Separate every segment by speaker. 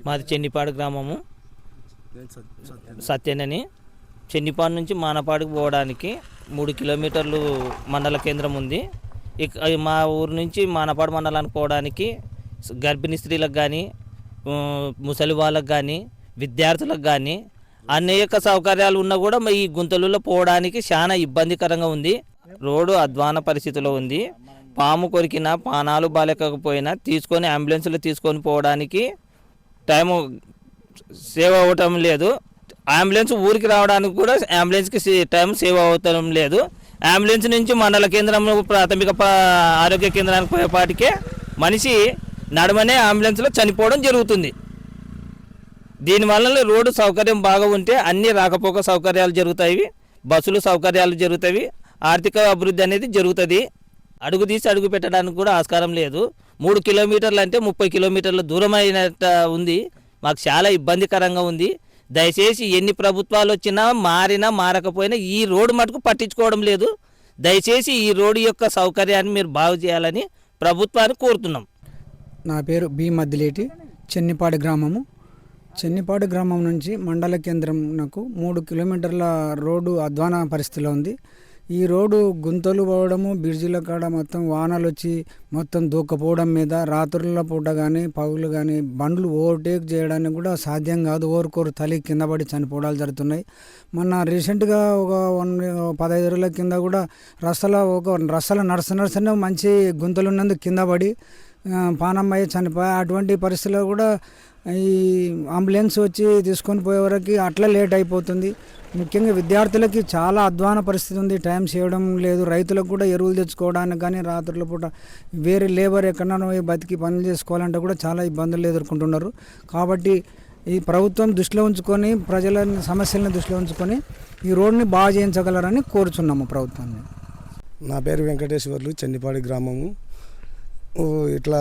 Speaker 1: మాది చెన్నిపాడు గ్రామము, సత్యనని. చెన్నిపాడు నుంచి మానపాడుకు పోవడానికి 3 కిలోమీటర్లు మండల కేంద్రం ఉంది. మా ఊరు నుంచి మానపాడు మండలానికి పోవడానికి గర్భిణీ స్త్రీలకు కానీ, ముసలి వాళ్ళకు కానీ, విద్యార్థులకు కానీ అనేక సౌకర్యాలు ఉన్నా కూడా ఈ గుంతలలో పోవడానికి చాలా ఇబ్బందికరంగా ఉంది. రోడ్డు అధ్వాన పరిస్థితిలో ఉంది. పాము కొరికినా, పానాలు బాలేకపోయినా తీసుకొని అంబులెన్స్లో తీసుకొని పోవడానికి టైము సేవ్ అవ్వటం లేదు. అంబులెన్స్ ఊరికి రావడానికి కూడా అంబులెన్స్కి టైం సేవ్ అవటం లేదు. అంబులెన్స్ నుంచి మండల కేంద్రం, ప్రాథమిక ఆరోగ్య కేంద్రానికి పోయేపాటికే మనిషి నడమనే అంబులెన్స్లో చనిపోవడం జరుగుతుంది. దీనివల్ల రోడ్డు సౌకర్యం బాగా ఉంటే అన్ని రాకపోక సౌకర్యాలు జరుగుతాయి, బస్సులు సౌకర్యాలు జరుగుతాయి, ఆర్థిక అభివృద్ధి అనేది జరుగుతుంది. అడుగు తీసి అడుగు పెట్టడానికి కూడా ఆస్కారం లేదు. 3 కిలోమీటర్లు అంటే 30 కిలోమీటర్ల దూరమైనట్టు ఉంది. మాకు చాలా ఇబ్బందికరంగా ఉంది. దయచేసి ఎన్ని ప్రభుత్వాలు వచ్చినా, మారినా మారకపోయినా ఈ రోడ్డు మటుకు పట్టించుకోవడం లేదు. దయచేసి ఈ రోడ్డు యొక్క సౌకర్యాన్ని మీరు బాగు చేయాలని ప్రభుత్వాన్ని కోరుతున్నాం.
Speaker 2: నా పేరు బి మద్దిలేటి, చెన్నిపాడు గ్రామము. చెన్నిపాడు గ్రామం నుంచి మండల కేంద్రంకు 3 కిలోమీటర్ల రోడ్డు అధ్వాన పరిస్థితిలో ఉంది. ఈ రోడ్డు గుంతలు పోవడము, బ్రిడ్జిల కాడ మొత్తం వానలు వచ్చి మొత్తం దూకపోవడం మీద రాత్రుల పూట కానీ పగులు కానీ బండ్లు ఓవర్టేక్ చేయడానికి కూడా సాధ్యం కాదు. ఓరుకోరు తల్లి కింద పడి చనిపోవడాలు జరుగుతున్నాయి. మొన్న రీసెంట్గా ఒక 15 రోజుల కింద కూడా రస్తల నడుస్తున్న మంచి గుంతలు ఉన్నందుకు కింద పడి పానమ్మయ్య చనిపోయి, అటువంటి పరిస్థితుల్లో కూడా ఈ అంబులెన్స్ వచ్చి తీసుకొని పోయే వరకు అట్లా లేట్ అయిపోతుంది. ముఖ్యంగా విద్యార్థులకి చాలా అధ్వాన పరిస్థితి ఉంది. టైం చేయడం లేదు. రైతులకు కూడా ఎరువులు తెచ్చుకోవడానికి కానీ రాత్రుల పూట వేరే లేబర్ ఎక్కడన్నా బతికి పనులు చేసుకోవాలంటే కూడా చాలా ఇబ్బందులు ఎదుర్కొంటున్నారు. కాబట్టి ఈ ప్రభుత్వం దృష్టిలో ఉంచుకొని, ప్రజల సమస్యలను దృష్టిలో ఉంచుకొని ఈ రోడ్ని బాగా చేయించగలరని కోరుచున్నాము ప్రభుత్వాన్ని.
Speaker 3: నా పేరు వెంకటేశ్వర్లు, చెన్నిపాడి గ్రామము. ఇట్లా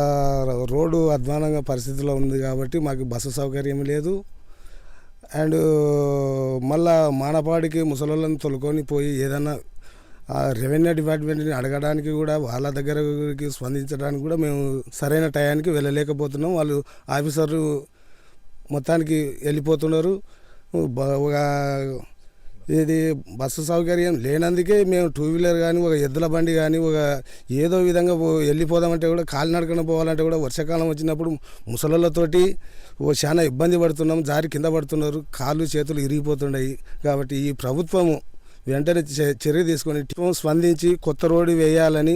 Speaker 3: రోడ్డు అధ్వానంగా పరిస్థితిలో ఉంది కాబట్టి మాకు బస్సు సౌకర్యం లేదు. అండ్ మళ్ళా మానపాడికి ముసలోళ్ళని తొలుకొని పోయి ఏదన్నా రెవెన్యూ డిపార్ట్మెంట్ని అడగడానికి కూడా, వాళ్ళ దగ్గరికి స్పందించడానికి కూడా మేము సరైన టయానికి వెళ్ళలేకపోతున్నాం. వాళ్ళు ఆఫీసర్లు మొత్తానికి వెళ్ళిపోతున్నారు. ఒక ఇది బస్సు సౌకర్యం లేనందుకే మేము 2 వీలర్ కానీ, ఒక ఎద్దుల బండి కానీ, ఒక ఏదో విధంగా వెళ్ళిపోదామంటే కూడా, కాలినడకన పోవాలంటే కూడా వర్షాకాలం వచ్చినప్పుడు ముసలతోటి చాలా ఇబ్బంది పడుతున్నాం. జారి కింద పడుతున్నారు, కాళ్ళు చేతులు ఇరిగిపోతున్నాయి. కాబట్టి ఈ ప్రభుత్వము వెంటనే చర్య తీసుకొని స్పందించి కొత్త రోడ్డు వేయాలని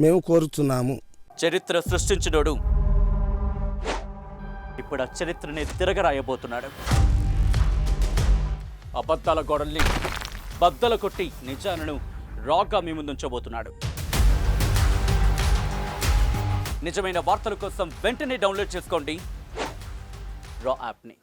Speaker 3: మేము కోరుతున్నాము.
Speaker 4: చరిత్ర సృష్టించినోడు ఇప్పుడు ఆ చరిత్రని తిరగరాయబోతున్నాడు. అబద్ధాల గోడల్ని బద్దలు కొట్టి నిజాలను రాగా మీ ముందుంచబోతున్నాడు. నిజమైన వార్తల కోసం వెంటనే డౌన్లోడ్ చేసుకోండి రా యాప్ని.